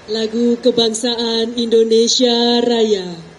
Lagu Kebangsaan Indonesia Raya.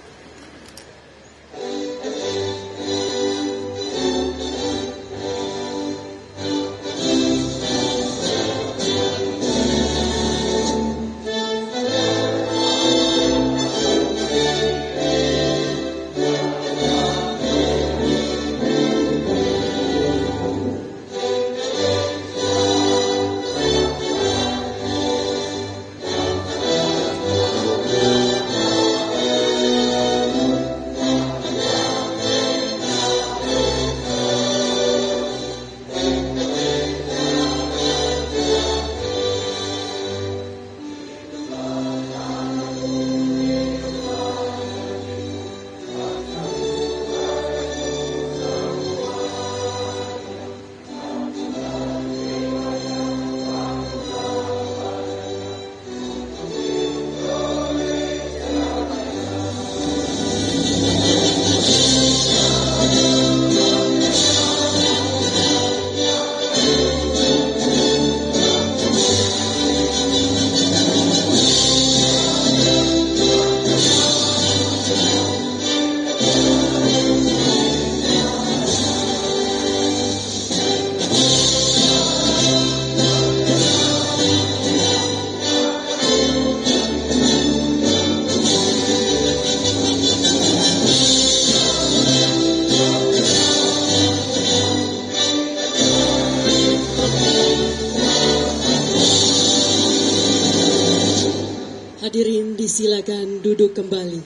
Hadirin disilakan duduk kembali.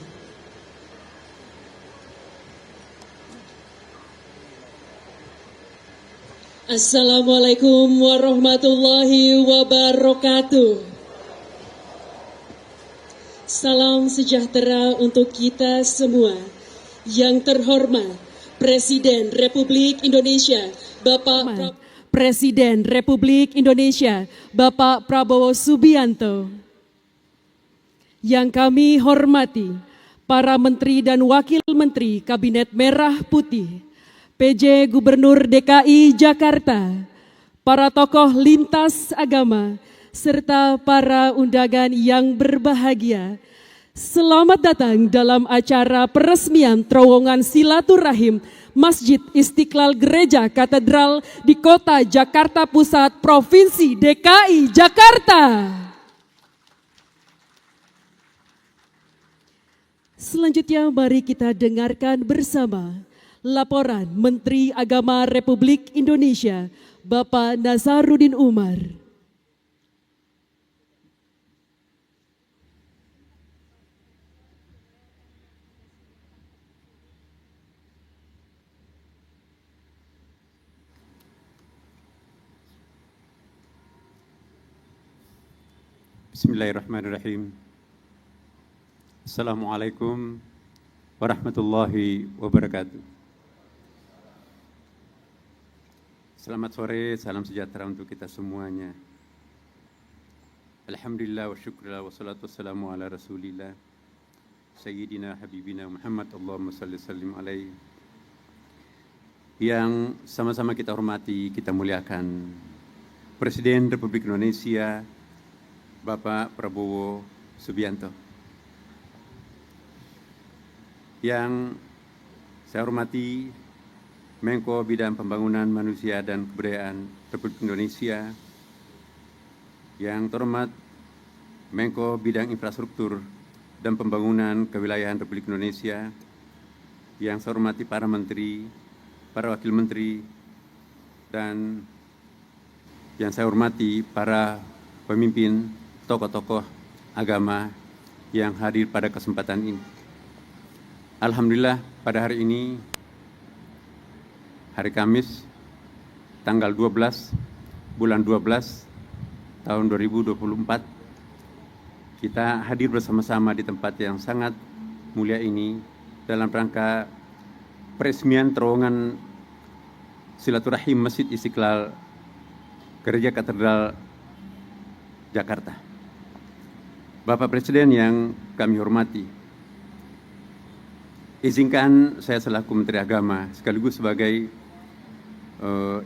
Assalamualaikum warahmatullahi wabarakatuh. Salam sejahtera untuk kita semua. Yang terhormat Presiden Republik Indonesia Bapak Presiden Republik Indonesia Bapak Prabowo Subianto. Yang kami hormati para Menteri dan Wakil Menteri Kabinet Merah Putih, PJ Gubernur DKI Jakarta, para tokoh lintas agama, serta para undangan yang berbahagia. Selamat datang dalam acara peresmian terowongan silaturahim Masjid Istiqlal Gereja Katedral di Kota Jakarta Pusat, Provinsi DKI Jakarta. Selanjutnya mari kita dengarkan bersama laporan Menteri Agama Republik Indonesia, Bapak Nazaruddin Umar. Bismillahirrahmanirrahim. Assalamualaikum warahmatullahi wabarakatuh. Selamat sore, salam sejahtera untuk kita semuanya. Alhamdulillah wa syukurillah wa salatu wassalamu ala rasulillah Sayyidina Habibina Muhammad, Allahumma salli sallim alaih. Yang sama-sama kita hormati, kita muliakan Presiden Republik Indonesia Bapak Prabowo Subianto. Yang saya hormati Menko Bidang Pembangunan Manusia dan Kebudayaan Republik Indonesia, yang terhormat Menko Bidang Infrastruktur dan Pembangunan Kewilayahan Republik Indonesia, yang saya hormati para menteri, para wakil menteri, dan yang saya hormati para pemimpin tokoh-tokoh agama yang hadir pada kesempatan ini. Alhamdulillah, pada hari ini, hari Kamis, tanggal 12, bulan 12, tahun 2024, kita hadir bersama-sama di tempat yang sangat mulia ini dalam rangka peresmian terowongan silaturahim Masjid Istiqlal Gereja Katedral Jakarta. Bapak Presiden yang kami hormati, izinkan saya selaku Menteri Agama sekaligus sebagai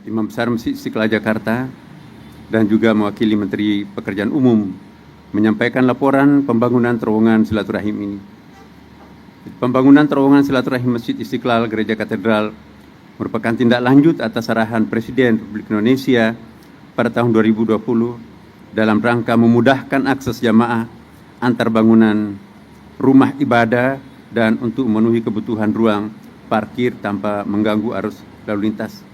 Imam Besar Masjid Istiqlal Jakarta dan juga mewakili Menteri Pekerjaan Umum menyampaikan laporan pembangunan terowongan silaturahim ini. Pembangunan terowongan silaturahim Masjid Istiqlal Gereja Katedral merupakan tindak lanjut atas arahan Presiden Republik Indonesia pada tahun 2020 dalam rangka memudahkan akses jamaah antar bangunan rumah ibadah dan untuk memenuhi kebutuhan ruang parkir tanpa mengganggu arus lalu lintas.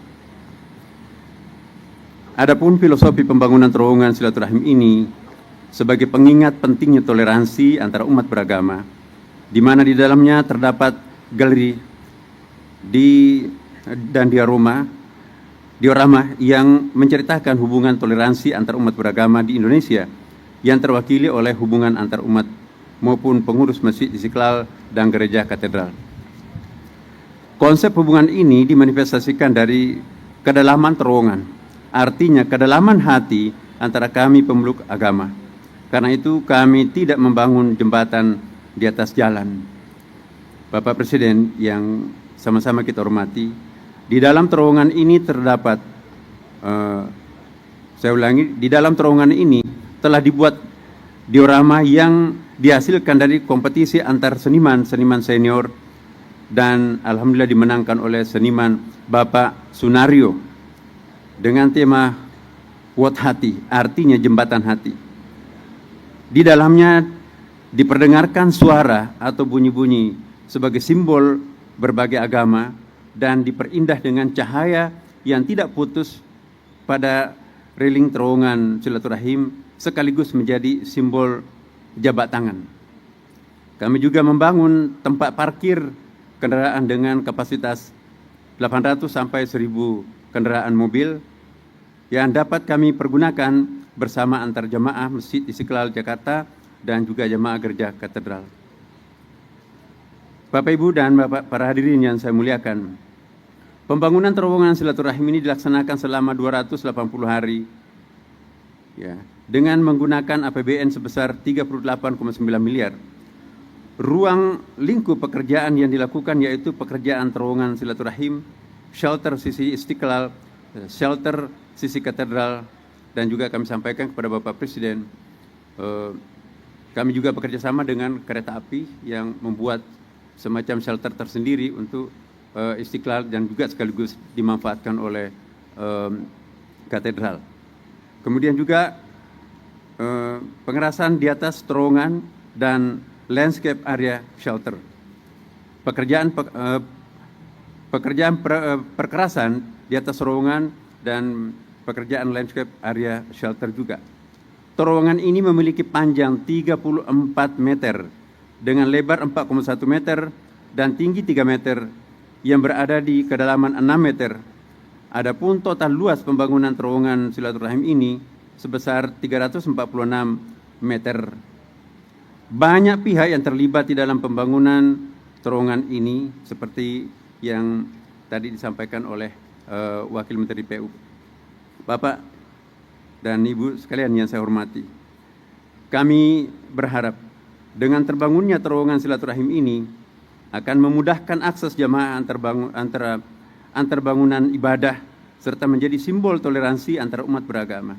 Adapun filosofi pembangunan terowongan silaturahim ini sebagai pengingat pentingnya toleransi antara umat beragama, di mana di dalamnya terdapat galeri dan diorama yang menceritakan hubungan toleransi antar umat beragama di Indonesia yang terwakili oleh hubungan antar umat maupun pengurus Masjid Istiqlal dan Gereja Katedral. Konsep hubungan ini dimanifestasikan dari kedalaman terowongan, artinya kedalaman hati antara kami pemeluk agama. Karena itu kami tidak membangun jembatan di atas jalan. Bapak Presiden yang sama-sama kita hormati, di dalam terowongan ini terdapat, saya ulangi, di dalam terowongan ini telah dibuat diorama yang dihasilkan dari kompetisi antar seniman senior dan alhamdulillah dimenangkan oleh seniman Bapak Sunario dengan tema Wat Hati, artinya jembatan hati. Di dalamnya diperdengarkan suara atau bunyi-bunyi sebagai simbol berbagai agama dan diperindah dengan cahaya yang tidak putus pada railing terowongan silaturahim sekaligus menjadi simbol jabat tangan. Kami juga membangun tempat parkir kendaraan dengan kapasitas 800 sampai 1000 kendaraan mobil yang dapat kami pergunakan bersama antar jemaah Masjid Istiqlal Jakarta dan juga jemaah Gereja Katedral. Bapak Ibu dan Bapak para hadirin yang saya muliakan, pembangunan terowongan silaturahim ini dilaksanakan selama 280 hari ya, dengan menggunakan APBN sebesar 38,9 miliar. Ruang lingkup pekerjaan yang dilakukan yaitu pekerjaan terowongan silaturahim, shelter sisi Istiqlal, shelter sisi Katedral, dan juga kami sampaikan kepada Bapak Presiden, kami juga bekerja sama dengan kereta api yang membuat semacam shelter tersendiri untuk Istiqlal dan juga sekaligus dimanfaatkan oleh Katedral. Kemudian juga pengerasan di atas terowongan dan landscape area shelter. Perkerasan di atas terowongan dan pekerjaan landscape area shelter juga. Terowongan ini memiliki panjang 34 meter dengan lebar 4,1 meter dan tinggi 3 meter yang berada di kedalaman 6 meter. Adapun total luas pembangunan terowongan silaturahim ini sebesar 346 meter. Banyak pihak yang terlibat di dalam pembangunan terowongan ini seperti yang tadi disampaikan oleh Wakil Menteri PU. Bapak dan Ibu sekalian yang saya hormati, kami berharap dengan terbangunnya terowongan silaturahim ini akan memudahkan akses jamaah antar bangunan ibadah serta menjadi simbol toleransi antara umat beragama.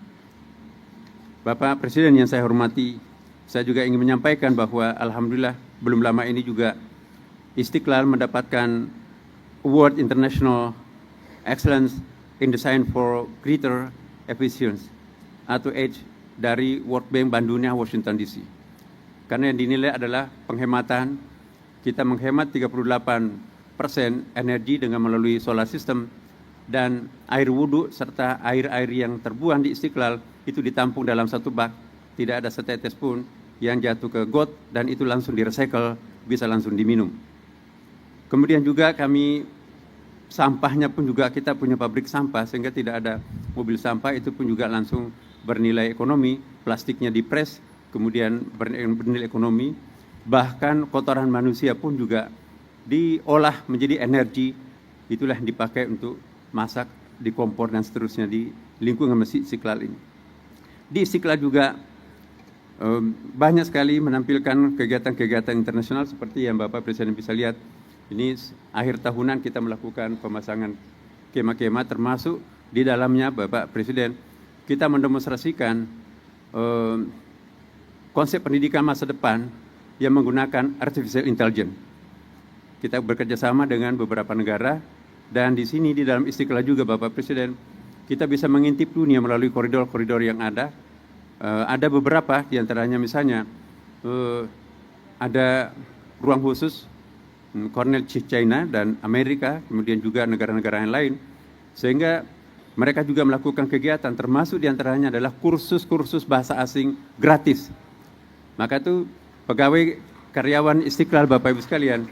Bapak Presiden yang saya hormati, saya juga ingin menyampaikan bahwa alhamdulillah belum lama ini juga Istiqlal mendapatkan Award International Excellence in Design for Greater Efficiency atau EDGE dari World Bank Bandung, Washington DC. Karena yang dinilai adalah penghematan, kita menghemat 38% energi dengan melalui solar system, dan air wudhu serta air-air yang terbuang di Istiqlal itu ditampung dalam satu bak, tidak ada setetes pun yang jatuh ke got dan itu langsung direcycle, bisa langsung diminum. Kemudian juga kami sampahnya pun juga kita punya pabrik sampah sehingga tidak ada mobil sampah, itu pun juga langsung bernilai ekonomi, plastiknya dipres kemudian bernilai ekonomi, bahkan kotoran manusia pun juga diolah menjadi energi, itulah yang dipakai untuk masak di kompor dan seterusnya di lingkungan Masjid Istiqlal ini. Di Istiqlal juga banyak sekali menampilkan kegiatan-kegiatan internasional seperti yang Bapak Presiden bisa lihat. Ini akhir tahunan kita melakukan pemasangan kema-kema, termasuk di dalamnya Bapak Presiden kita mendemonstrasikan konsep pendidikan masa depan yang menggunakan artificial intelligence. Kita bekerja sama dengan beberapa negara, dan di sini di dalam Istiqlal juga Bapak Presiden, kita bisa mengintip dunia melalui koridor-koridor yang ada. Ada beberapa, diantaranya misalnya ada ruang khusus Cornell China dan Amerika, kemudian juga negara-negara yang lain, sehingga mereka juga melakukan kegiatan, termasuk diantaranya adalah kursus-kursus bahasa asing gratis. Maka itu pegawai karyawan Istiqlal Bapak Ibu sekalian,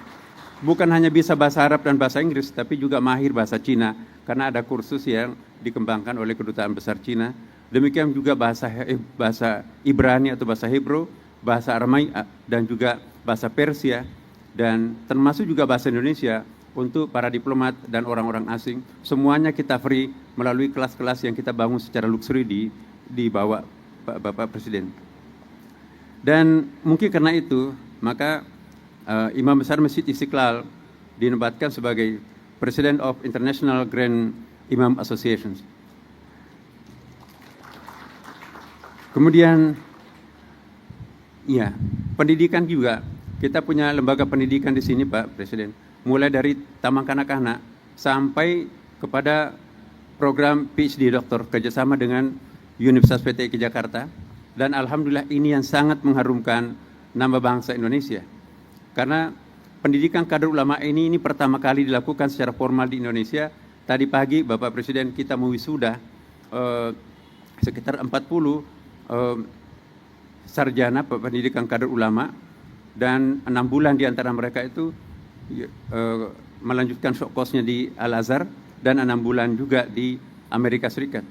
bukan hanya bisa bahasa Arab dan bahasa Inggris, tapi juga mahir bahasa Cina, karena ada kursus yang dikembangkan oleh Kedutaan Besar Cina. Demikian juga bahasa Ibrani atau bahasa Hebrew, bahasa Aramai, dan juga bahasa Persia, dan termasuk juga bahasa Indonesia untuk para diplomat dan orang-orang asing. Semuanya kita free melalui kelas-kelas yang kita bangun secara luxury di bawah Bapak Presiden. Dan mungkin karena itu, maka Imam Besar Masjid Istiqlal dinobatkan sebagai President of International Grand Imam Association. Kemudian, ya, pendidikan juga. Kita punya lembaga pendidikan di sini, Pak Presiden. Mulai dari taman kanak-kanak sampai kepada program PhD doktor kerjasama dengan Universitas PTIK Jakarta. Dan alhamdulillah ini yang sangat mengharumkan nama bangsa Indonesia. Karena pendidikan kader ulama ini pertama kali dilakukan secara formal di Indonesia. Tadi pagi Bapak Presiden kita mewisuda sekitar 40 sarjana pendidikan kader ulama. Dan 6 bulan di antara mereka itu melanjutkan short course-nya di Al-Azhar dan 6 bulan juga di Amerika Serikat.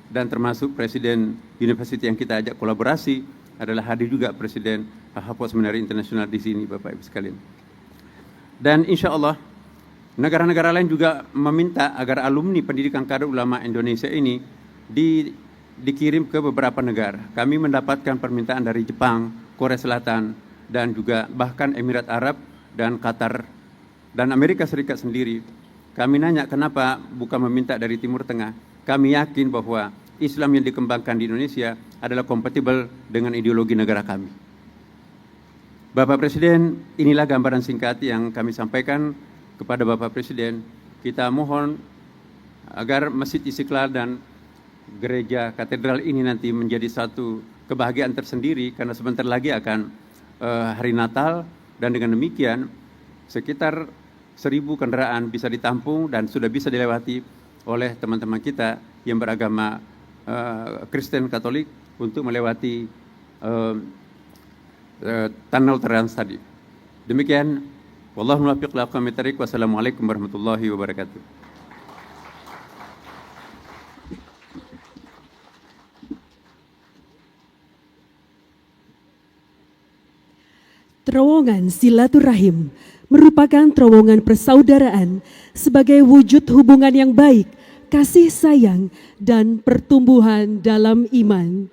Dan termasuk Presiden University yang kita ajak kolaborasi adalah hadir juga Presiden Harvard Seminari Internasional di sini, Bapak Ibu sekalian. Dan insya Allah negara-negara lain juga meminta agar alumni pendidikan kader ulama Indonesia ini dikirim ke beberapa negara. Kami mendapatkan permintaan dari Jepang, Korea Selatan, dan juga bahkan Emirat Arab dan Qatar dan Amerika Serikat sendiri. Kami nanya kenapa bukan meminta dari Timur Tengah. Kami yakin bahwa Islam yang dikembangkan di Indonesia adalah kompatibel dengan ideologi negara kami. Bapak Presiden, inilah gambaran singkat yang kami sampaikan kepada Bapak Presiden. Kita mohon agar Masjid Istiqlal dan Gereja Katedral ini nanti menjadi satu kebahagiaan tersendiri, karena sebentar lagi akan hari Natal, dan dengan demikian sekitar 1.000 kendaraan bisa ditampung dan sudah bisa dilewati oleh teman-teman kita yang beragama Kristen Katolik untuk melewati tunnel Trans tadi. Demikian, wallahu muwaffiq li aqwamit thariq. Wassalamualaikum warahmatullahi wabarakatuh. Terowongan silaturahim merupakan terowongan persaudaraan sebagai wujud hubungan yang baik, kasih sayang, dan pertumbuhan dalam iman,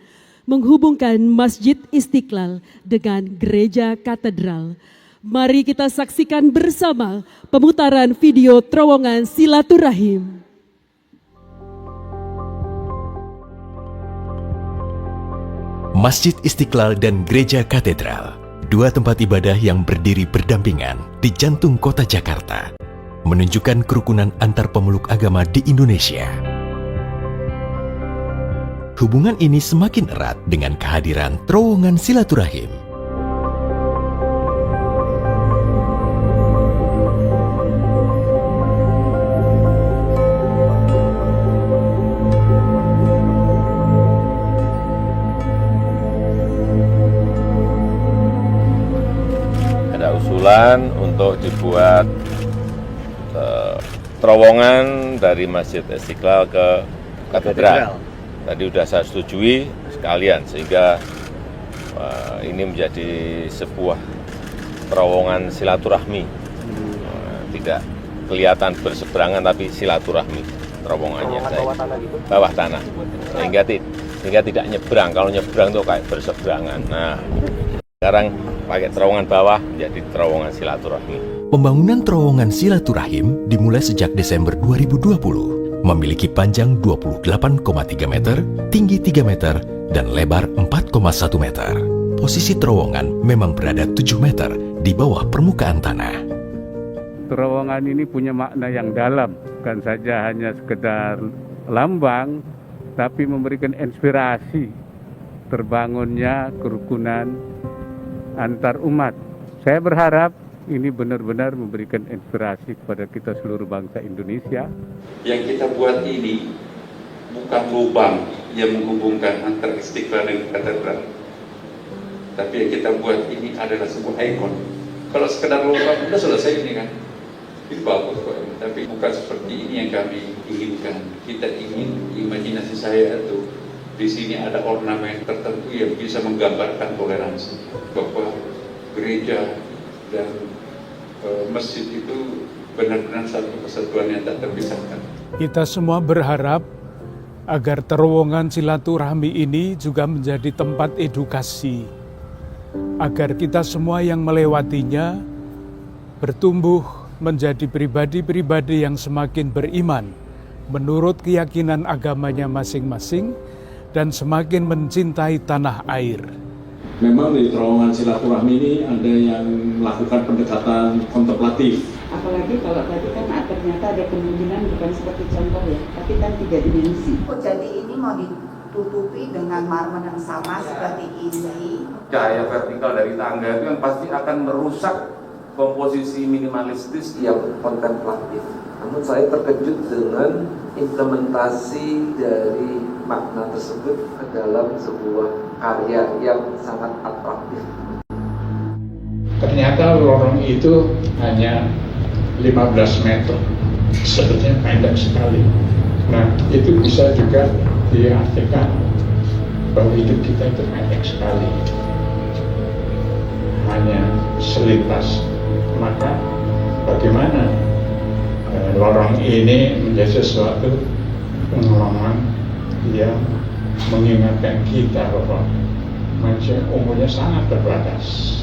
menghubungkan Masjid Istiqlal dengan Gereja Katedral. Mari kita saksikan bersama pemutaran video terowongan silaturahim. Masjid Istiqlal dan Gereja Katedral, dua tempat ibadah yang berdiri berdampingan di jantung kota Jakarta, menunjukkan kerukunan antar pemeluk agama di Indonesia. Hubungan ini semakin erat dengan kehadiran terowongan silaturahim. Untuk dibuat terowongan dari Masjid Istiqlal ke Katedral. Tadi sudah saya setujui sekalian, sehingga ini menjadi sebuah terowongan silaturahmi. Tidak kelihatan berseberangan, tapi silaturahmi terowongannya. Bawah tanah gitu? Bawah tanah, sehingga tidak nyebrang. Kalau nyebrang itu kayak berseberangan. Nah, sekarang pakai terowongan bawah menjadi terowongan silaturahmi. Pembangunan terowongan silaturahim dimulai sejak Desember 2020, memiliki panjang 28,3 meter, tinggi 3 meter, dan lebar 4,1 meter. posisi terowongan memang berada 7 meter di bawah permukaan tanah. Terowongan ini punya makna yang dalam, bukan saja hanya sekedar lambang, tapi memberikan inspirasi terbangunnya kerukunan antar umat. Saya berharap ini benar-benar memberikan inspirasi kepada kita seluruh bangsa Indonesia. Yang kita buat ini bukan lubang yang menghubungkan antara Istiqlal dan katedral, tapi yang kita buat ini adalah sebuah ikon. Kalau sekedar lubang sudah selesai ini kan, itu bagus kok. Tapi bukan seperti ini yang kami inginkan. Kita ingin, imajinasi saya itu di sini ada ornamen tertentu yang bisa menggambarkan toleransi, bahwa gereja dan masjid itu benar-benar satu kesatuan yang tak terpisahkan. Kita semua berharap agar terowongan silaturahmi ini juga menjadi tempat edukasi, agar kita semua yang melewatinya bertumbuh menjadi pribadi-pribadi yang semakin beriman menurut keyakinan agamanya masing-masing dan semakin mencintai tanah air. Memang di terowongan silaturahmi ini ada yang melakukan pendekatan kontemplatif. Apalagi kalau tadi kan ternyata ada kemungkinan bukan seperti contoh ya, tapi kan 3 dimensi. Jadi ini mau ditutupi dengan marmer yang sama seperti ini. Cahaya vertikal dari tangga itu kan pasti akan merusak komposisi minimalistis yang kontemplatif. Namun saya terkejut dengan implementasi dari makna tersebut ke dalam sebuah karya yang sangat atraktif. Ternyata lorong itu hanya 15 meter, sebetulnya pendek sekali. Nah, itu bisa juga diartikan bahwa hidup kita itu pendek sekali, hanya selintas. Maka bagaimana lorong ini menjadi sesuatu pengalaman yang mengingatkan kita bahwa manusia umurnya sangat terbatas.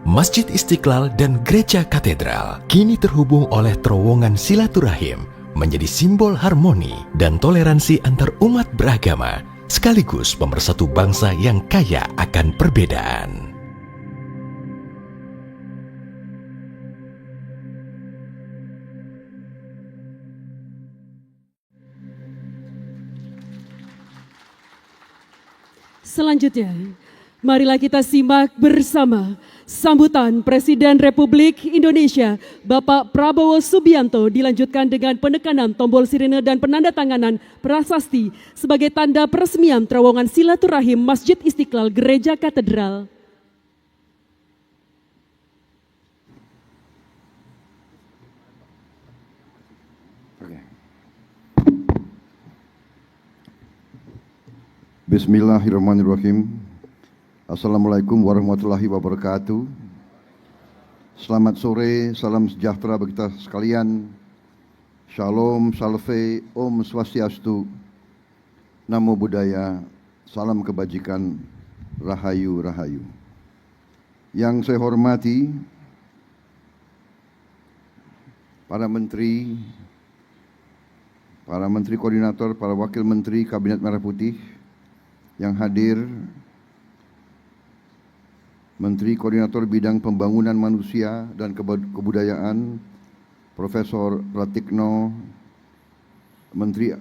Masjid Istiqlal dan Gereja Katedral kini terhubung oleh terowongan silaturahim menjadi simbol harmoni dan toleransi antar umat beragama, sekaligus pemersatu bangsa yang kaya akan perbedaan. Selanjutnya, marilah kita simak bersama sambutan Presiden Republik Indonesia Bapak Prabowo Subianto dilanjutkan dengan penekanan tombol sirine dan penandatanganan prasasti sebagai tanda peresmian terowongan silaturahim Masjid Istiqlal Gereja Katedral. Bismillahirrahmanirrahim. Assalamualaikum warahmatullahi wabarakatuh. Selamat sore, salam sejahtera bagi kita sekalian. Shalom, salve, Om Swastiastu, Namo Buddhaya, salam kebajikan, Rahayu, Rahayu. Yang saya hormati para menteri koordinator, para wakil menteri Kabinet Merah Putih yang hadir, Menteri Koordinator Bidang Pembangunan Manusia dan Kebudayaan, Profesor Pratikno, Menteri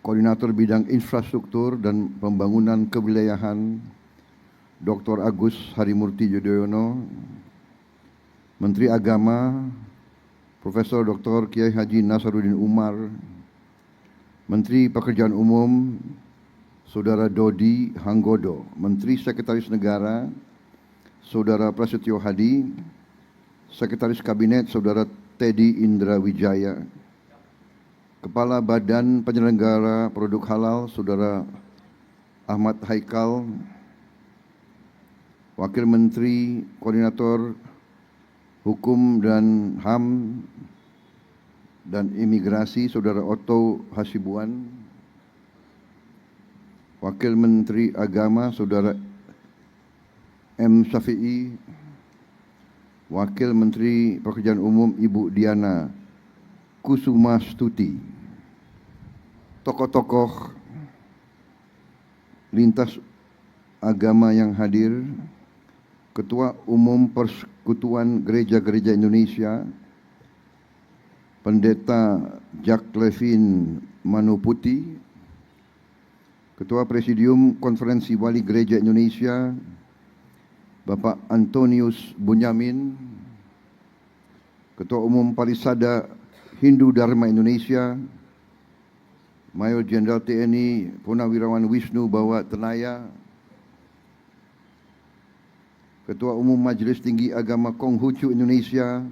Koordinator Bidang Infrastruktur dan Pembangunan Kewilayahan, Dr. Agus Harimurti Yudhoyono, Menteri Agama, Profesor Dr. Kiai Haji Nasaruddin Umar, Menteri Pekerjaan Umum, Saudara Dodi Hanggodo, Menteri Sekretaris Negara, Saudara Prasetyo Hadi, Sekretaris Kabinet, Saudara Teddy Indra Wijaya, Kepala Badan Penyelenggara Produk Halal, Saudara Ahmad Haikal, Wakil Menteri Koordinator Hukum dan HAM dan Imigrasi, Saudara Otto Hasibuan, Wakil Menteri Agama, Saudara M. Syafi'i, Wakil Menteri Pekerjaan Umum Ibu Diana Kusumastuti, tokoh-tokoh lintas agama yang hadir, Ketua Umum Persekutuan Gereja-Gereja Indonesia, Pendeta Jack Levin Manuputi, Ketua Presidium Konferensi Wali Gereja Indonesia, Bapak Antonius Bunyamin, Ketua Umum Parisada Hindu Dharma Indonesia, Mayor Jenderal TNI Purnawirawan Wisnu Bawa Tenaya, Ketua Umum Majelis Tinggi Agama Konghucu Indonesia,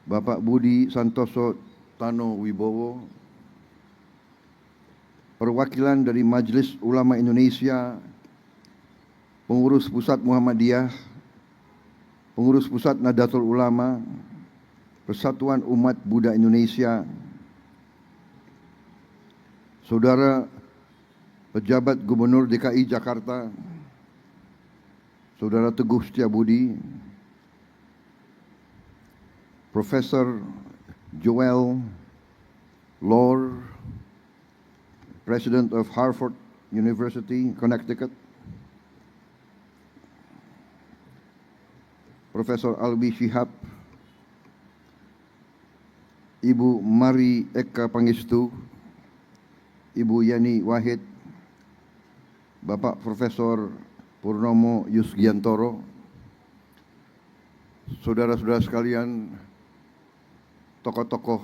Bapak Budi Santoso Tano Wibowo, perwakilan dari Majelis Ulama Indonesia, Pengurus Pusat Muhammadiyah, Pengurus Pusat Nahdlatul Ulama, Persatuan Umat Buddha Indonesia, Saudara Pejabat Gubernur DKI Jakarta, Saudara Teguh Setiabudi, Profesor Joel Lore, President of Harvard University, Connecticut, Profesor Albi Shihab, Ibu Mari Eka Pangestu, Ibu Yani Wahid, Bapak Profesor Purnomo Yusgiantoro, saudara-saudara sekalian, tokoh-tokoh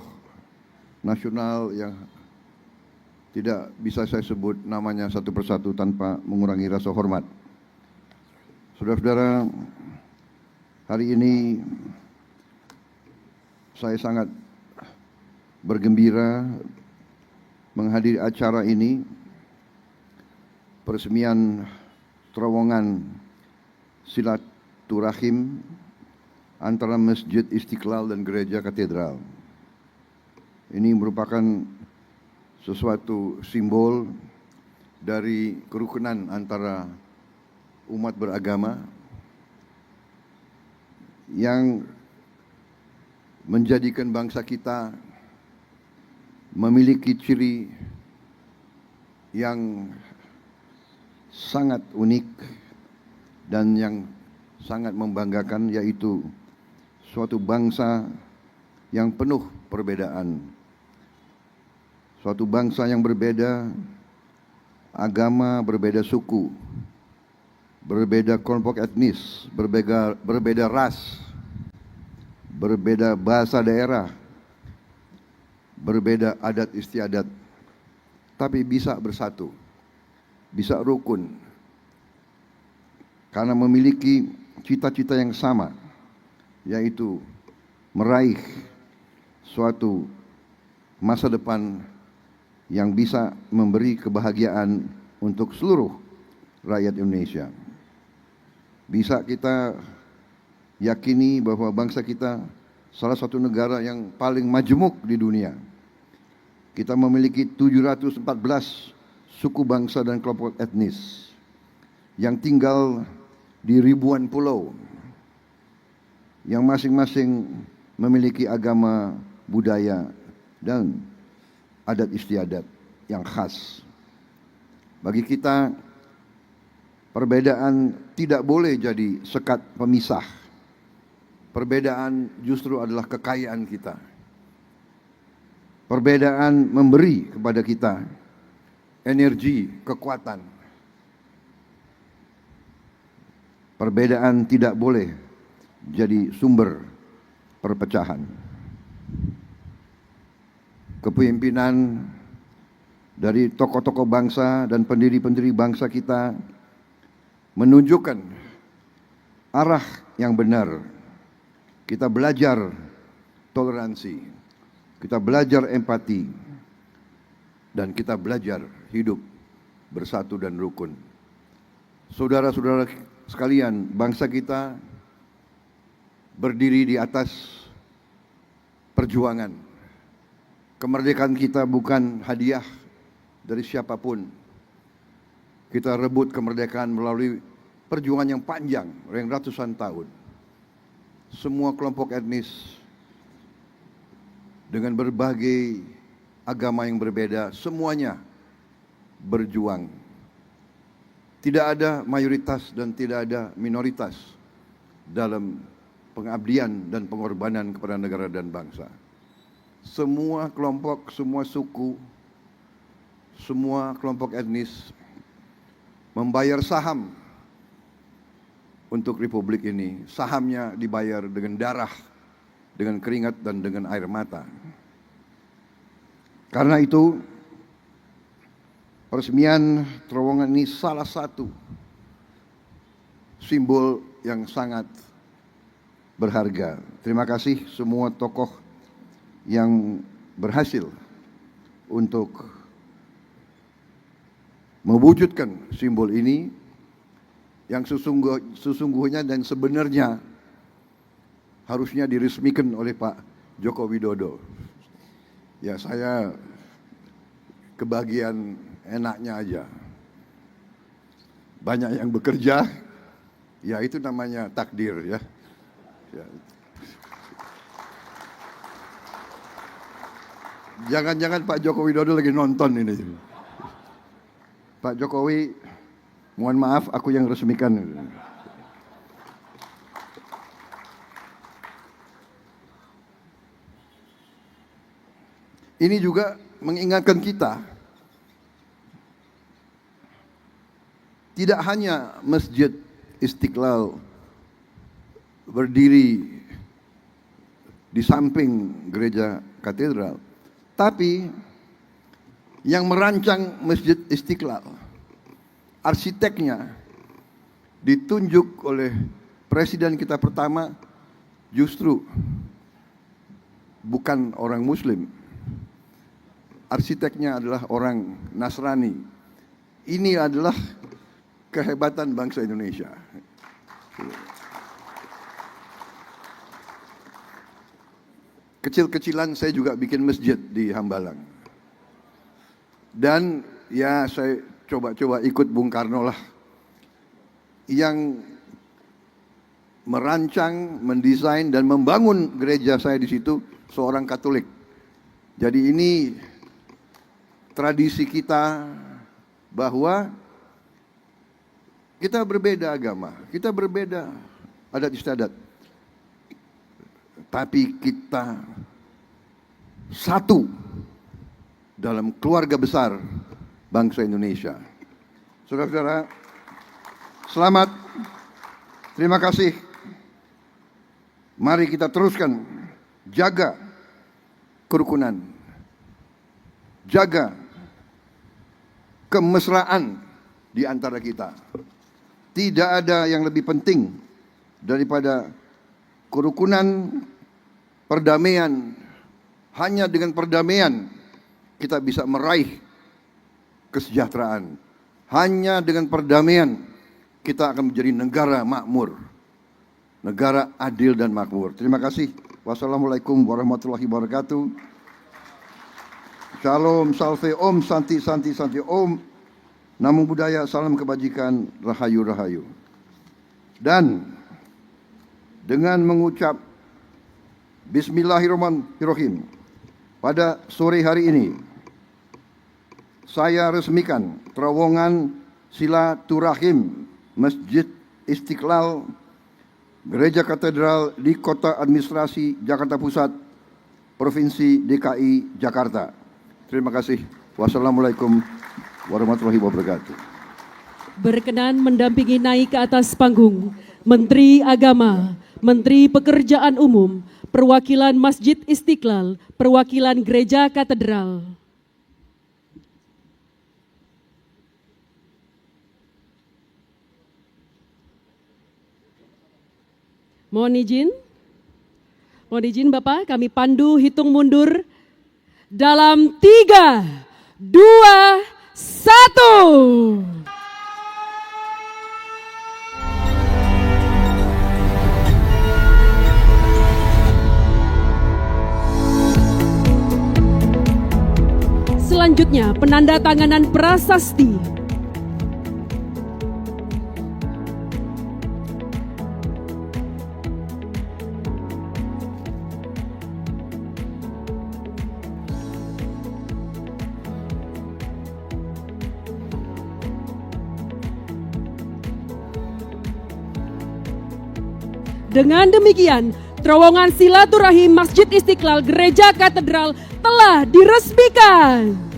nasional yang tidak bisa saya sebut namanya satu persatu tanpa mengurangi rasa hormat. Saudara-saudara, hari ini saya sangat bergembira menghadiri acara ini, peresmian terowongan silaturahim antara Masjid Istiqlal dan Gereja Katedral. Ini merupakan sesuatu simbol dari kerukunan antara umat beragama yang menjadikan bangsa kita memiliki ciri yang sangat unik dan yang sangat membanggakan, yaitu suatu bangsa yang penuh perbedaan, suatu bangsa yang berbeda agama, berbeda suku, berbeda kelompok etnis, berbeda ras, berbeda bahasa daerah, berbeda adat istiadat, tapi bisa bersatu, bisa rukun, karena memiliki cita-cita yang sama, yaitu meraih suatu masa depan yang bisa memberi kebahagiaan untuk seluruh rakyat Indonesia. Bisa kita yakini bahwa bangsa kita salah satu negara yang paling majemuk di dunia. Kita memiliki 714 suku bangsa dan kelompok etnis yang tinggal di ribuan pulau, yang masing-masing memiliki agama, budaya, dan adat istiadat yang khas. Bagi kita, perbedaan tidak boleh jadi sekat pemisah. Perbedaan justru adalah kekayaan kita. Perbedaan memberi kepada kita energi, kekuatan. Perbedaan tidak boleh jadi sumber perpecahan. Kepemimpinan dari tokoh-tokoh bangsa dan pendiri-pendiri bangsa kita menunjukkan arah yang benar. Kita belajar toleransi, kita belajar empati, dan kita belajar hidup bersatu dan rukun. Saudara-saudara sekalian, bangsa kita berdiri di atas perjuangan. Kemerdekaan kita bukan hadiah dari siapapun. Kita rebut kemerdekaan melalui perjuangan yang panjang, yang ratusan tahun. Semua kelompok etnis dengan berbagai agama yang berbeda, semuanya berjuang Tidak ada mayoritas dan tidak ada minoritas dalam pengabdian dan pengorbanan kepada negara dan bangsa. Semua kelompok, semua suku, semua kelompok etnis membayar saham untuk republik ini. Sahamnya dibayar dengan darah, dengan keringat dan dengan air mata. Karena itu, peresmian terowongan ini salah satu simbol yang sangat berharga. Terima kasih semua tokoh yang berhasil untuk mewujudkan simbol ini yang sesungguhnya dan sebenarnya harusnya diresmikan oleh Pak Joko Widodo. Ya, saya kebagian enaknya aja. Banyak yang bekerja, ya itu namanya takdir ya. Jangan-jangan Pak Joko Widodo lagi nonton ini. Pak Jokowi, mohon maaf aku yang resmikan. Ini juga mengingatkan kita, tidak hanya Masjid Istiqlal berdiri di samping gereja katedral, tapi yang merancang Masjid Istiqlal, arsiteknya ditunjuk oleh presiden kita pertama justru bukan orang Muslim. Arsiteknya adalah orang Nasrani. Ini adalah kehebatan bangsa Indonesia. Kecil-kecilan saya juga bikin masjid di Hambalang. Dan ya saya coba-coba ikut Bung Karno lah. Yang merancang, mendesain dan membangun gereja saya di situ seorang Katolik. Jadi ini tradisi kita bahwa kita berbeda agama, kita berbeda adat istiadat, tapi kita satu dalam keluarga besar bangsa Indonesia. Saudara-saudara, selamat, terima kasih. Mari kita teruskan jaga kerukunan, jaga kemesraan di antara kita. Tidak ada yang lebih penting daripada kerukunan, perdamaian. Hanya dengan perdamaian kita bisa meraih kesejahteraan. Hanya dengan perdamaian kita akan menjadi negara makmur, negara adil dan makmur. Terima kasih. Wassalamualaikum warahmatullahi wabarakatuh. Shalom, salve, om, santi, santi, santi, om. Namo Buddhaya, salam kebajikan, rahayu, rahayu. Dan dengan mengucap Bismillahirrahmanirrahim, pada sore hari ini saya resmikan terowongan silaturahim Masjid Istiqlal Gereja Katedral di Kota Administrasi Jakarta Pusat, Provinsi DKI Jakarta. Terima kasih. Wassalamualaikum warahmatullahi wabarakatuh. Berkenan mendampingi naik ke atas panggung Menteri Agama, Menteri Pekerjaan Umum, Perwakilan Masjid Istiqlal, Perwakilan Gereja Katedral. Mohon izin Bapak, kami pandu hitung mundur dalam 3, 2, 1. Selanjutnya, penandatanganan prasasti. Dengan demikian, terowongan silaturahim Masjid Istiqlal Gereja Katedral telah diresmikan.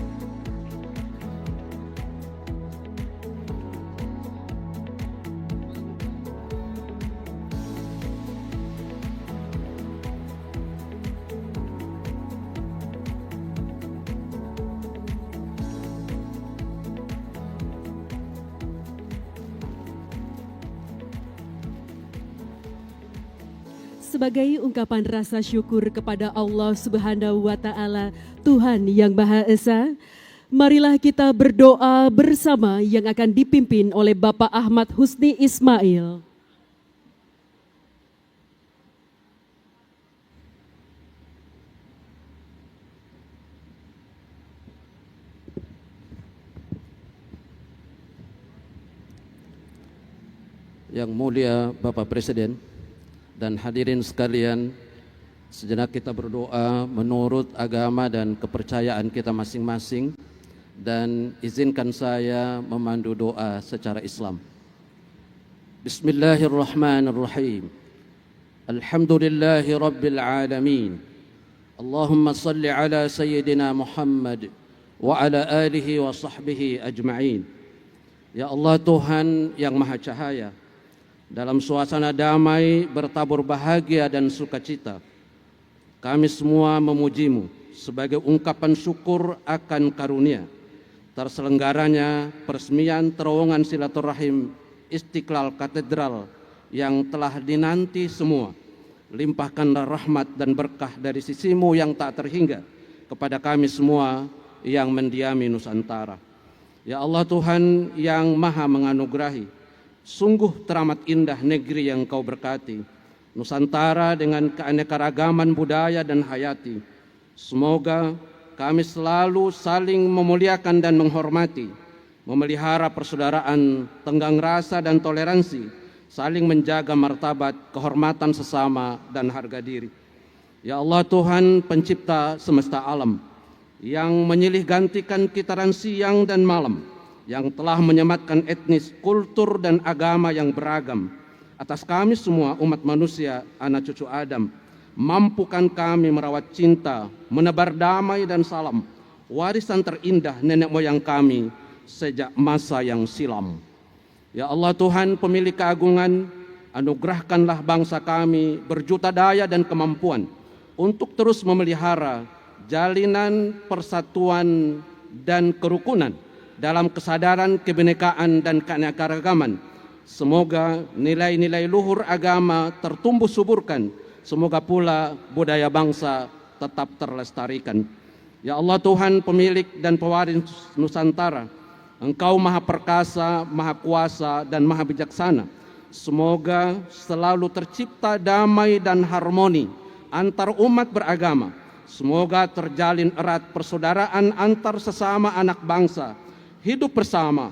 Sebagai ungkapan rasa syukur kepada Allah Subhanahu wa Ta'ala, Tuhan yang Maha Esa, marilah kita berdoa bersama yang akan dipimpin oleh Bapak Ahmad Husni Ismail. Yang mulia Bapak Presiden dan hadirin sekalian, sejenak kita berdoa menurut agama dan kepercayaan kita masing-masing, dan izinkan saya memandu doa secara Islam. Bismillahirrahmanirrahim. Alhamdulillahi Rabbil Alamin. Allahumma salli ala Sayyidina Muhammad wa ala alihi wa sahbihi ajma'in. Ya Allah, Tuhan yang Maha Cahaya, dalam suasana damai, bertabur bahagia dan sukacita, kami semua memuji-Mu sebagai ungkapan syukur akan karunia terselenggaranya peresmian terowongan silaturahim Istiqlal Katedral yang telah dinanti semua. Limpahkanlah rahmat dan berkah dari sisi-Mu yang tak terhingga kepada kami semua yang mendiami Nusantara. Ya Allah, Tuhan yang Maha menganugerahi, sungguh teramat indah negeri yang Kau berkati, Nusantara dengan keanekaragaman budaya dan hayati. Semoga kami selalu saling memuliakan dan menghormati, memelihara persaudaraan, tenggang rasa dan toleransi, saling menjaga martabat, kehormatan sesama dan harga diri. Ya Allah, Tuhan pencipta semesta alam, yang menyilih gantikan kitaran siang dan malam, yang telah menyematkan etnis, kultur, dan agama yang beragam atas kami semua umat manusia, anak cucu Adam. Mampukan kami merawat cinta, menebar damai dan salam, warisan terindah nenek moyang kami sejak masa yang silam. Ya Allah, Tuhan pemilik keagungan, anugerahkanlah bangsa kami berjuta daya dan kemampuan untuk terus memelihara jalinan persatuan dan kerukunan dalam kesadaran kebinekaan dan keanekaragaman. Semoga nilai-nilai luhur agama tertumbuh suburkan. Semoga pula budaya bangsa tetap terlestarikan. Ya Allah, Tuhan pemilik dan pewaris Nusantara, Engkau Maha Perkasa, Maha Kuasa, dan Maha Bijaksana. Semoga selalu tercipta damai dan harmoni antar umat beragama. Semoga terjalin erat persaudaraan antar sesama anak bangsa, hidup bersama,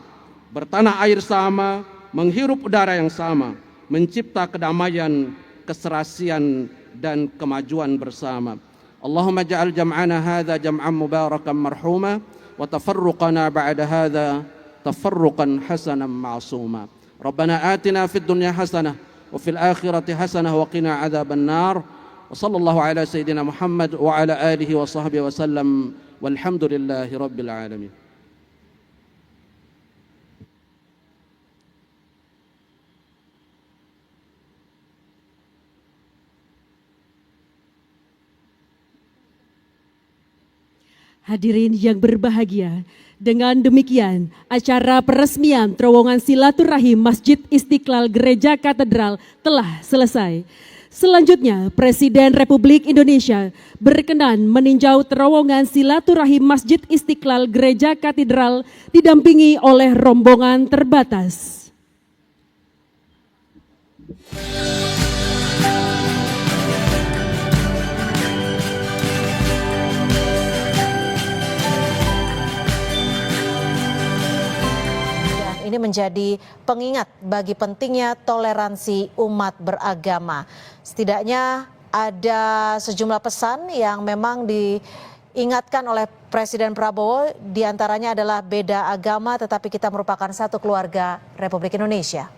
bertanah air sama, menghirup udara yang sama, mencipta kedamaian, keserasian, dan kemajuan bersama. Allahumma ja'al jam'ana hadha jam'an mubarakan marhuma, wa tafarruqana ba'da hadha tafarruqan hasanan ma'suma. Rabbana atina fid dunya hasanah wa fil akhirati hasanah wa qina adzaban nar. Wa sallallahu ala sayyidina Muhammad wa ala alihi wa sahbihi wa sallam. Walhamdulillahi rabbil alamin. Hadirin yang berbahagia, dengan demikian acara peresmian terowongan silaturahim Masjid Istiqlal Gereja Katedral telah selesai. Selanjutnya, Presiden Republik Indonesia berkenan meninjau terowongan silaturahim Masjid Istiqlal Gereja Katedral didampingi oleh rombongan terbatas. Ini menjadi pengingat bagi pentingnya toleransi umat beragama. Setidaknya ada sejumlah pesan yang memang diingatkan oleh Presiden Prabowo, diantaranya adalah beda agama tetapi kita merupakan satu keluarga Republik Indonesia.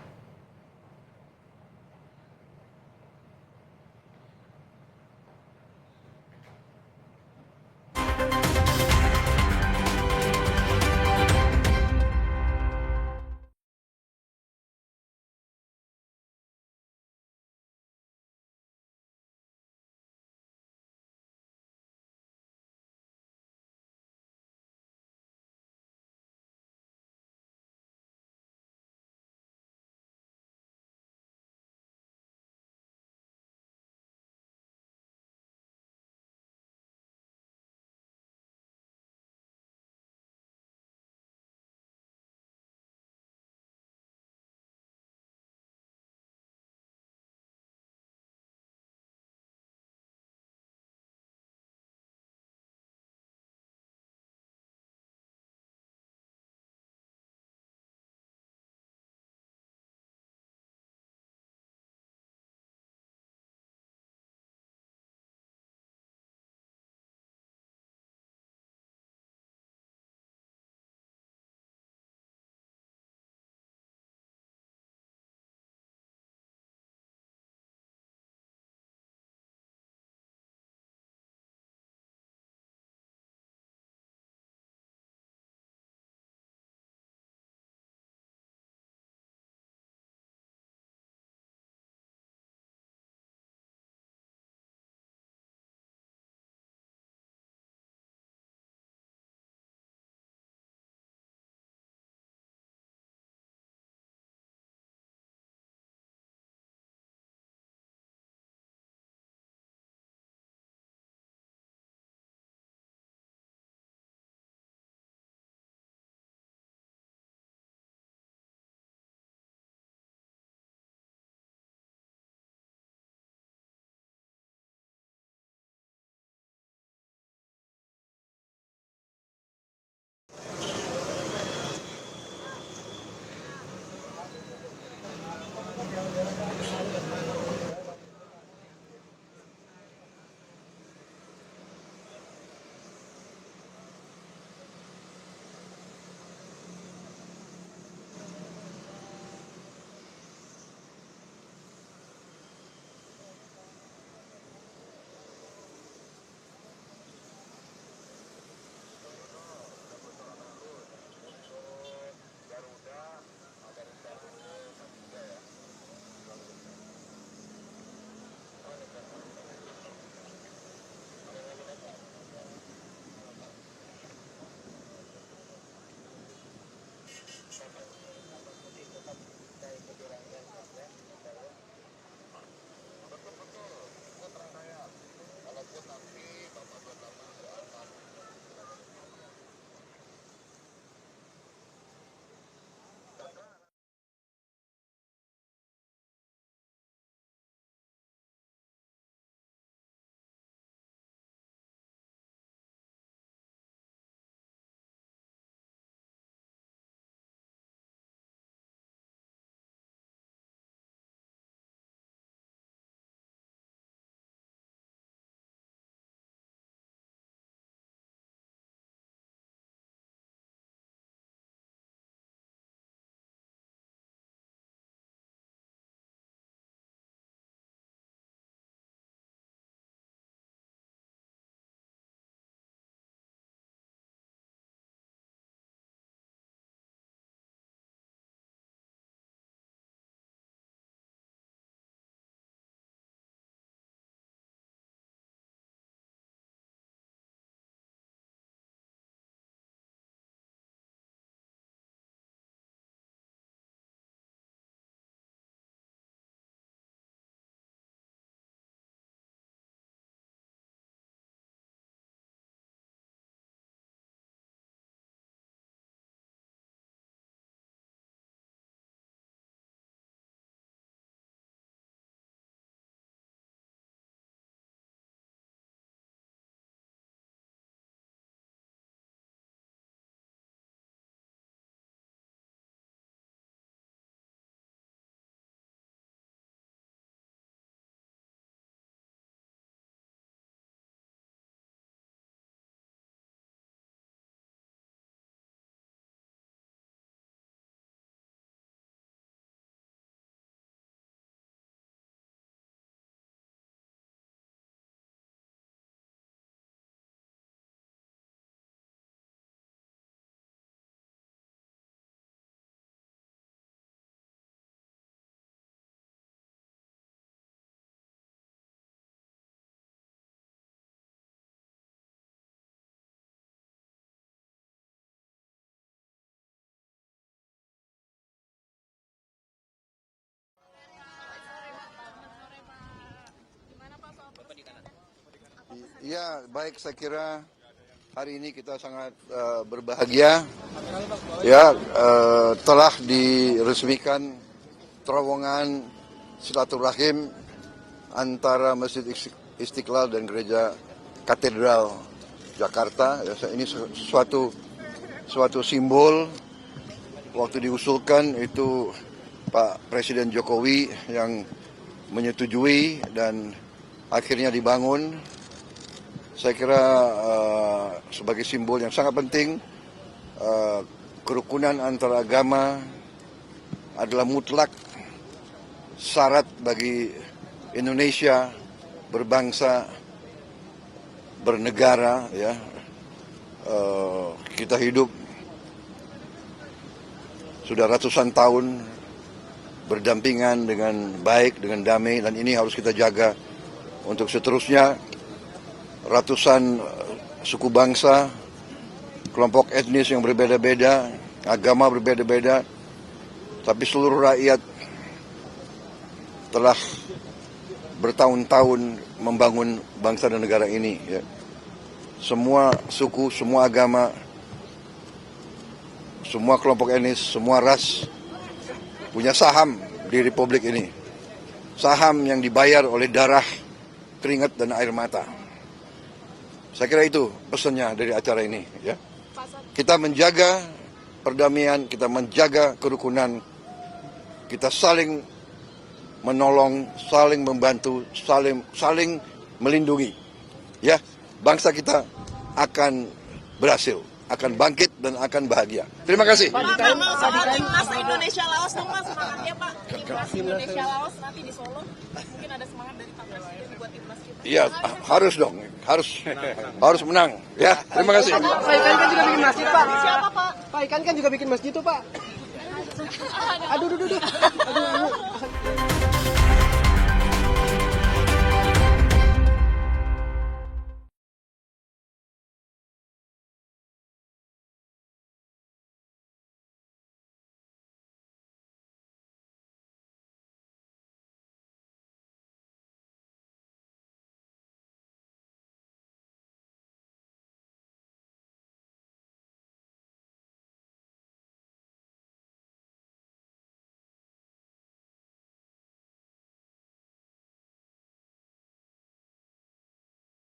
Ya, baik, saya kira hari ini kita sangat berbahagia. Ya, telah diresmikan terowongan silaturahim antara Masjid Istiqlal dan Gereja Katedral Jakarta. Ya, ini suatu simbol. Waktu diusulkan itu Pak Presiden Jokowi yang menyetujui dan akhirnya dibangun. Saya kira sebagai simbol yang sangat penting, kerukunan antara agama adalah mutlak syarat bagi Indonesia berbangsa, bernegara. Ya, kita hidup sudah ratusan tahun berdampingan dengan baik, dengan damai, dan ini harus kita jaga untuk seterusnya. Ratusan suku bangsa, kelompok etnis yang berbeda-beda, agama berbeda-beda, tapi seluruh rakyat telah bertahun-tahun membangun bangsa dan negara ini. Ya. Semua suku, semua agama, semua kelompok etnis, semua ras punya saham di Republik ini. Saham yang dibayar oleh darah, keringat, dan air mata. Saya kira itu pesannya dari acara ini. Ya. Kita menjaga perdamaian, kita menjaga kerukunan, kita saling menolong, saling membantu, saling melindungi. Ya, bangsa kita akan berhasil, akan bangkit dan akan bahagia. Terima kasih. Pak, timnas Indonesia Laos dong Pak, semangatnya Pak. Timnas Indonesia Laos nanti di Solo. Mungkin ada semangat dari Pak Presiden buat timnas kita. Iya, harus dong, harus menang. Ya, terima kasih. Pak Ikan kan juga bikin masjid Pak. Siapa Pak? Pak Ikan kan juga bikin masjid tuh Pak. Aduh.